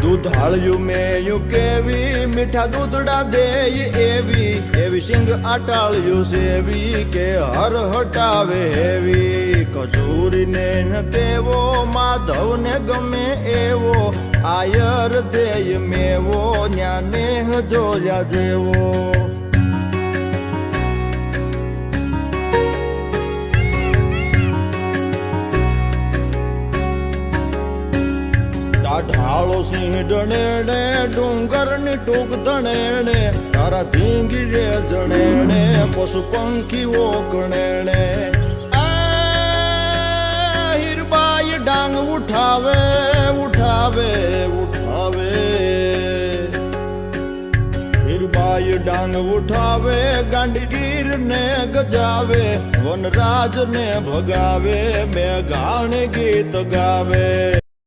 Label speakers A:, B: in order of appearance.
A: દૂધાળ્યું મેયું કેવી મીઠા દૂધડા દેય એવી એવી સિંગ આટાળ્યું સેવી કે હર હટાવે એવી કચૂરીને ન કેવો માધવને ગમે એવો આયર દેય મેવો ન્યાને જોયા જેવો ઢાળો સિંહ ડણેણે ડુંગરની ટૂંક ધણેણે તારા ધીંગી રે જણેણે પશુ પંખીઓ ગણેણે હીરબાઈ ડાંગ ઉઠાવે ઉઠાવે ઉઠાવે હીરબાઈ ડાંગ ઉઠાવે ગાંડીગીર ને ગજાવે વનરાજ ને ભગાવે મેઘાણ ગીત ગાવે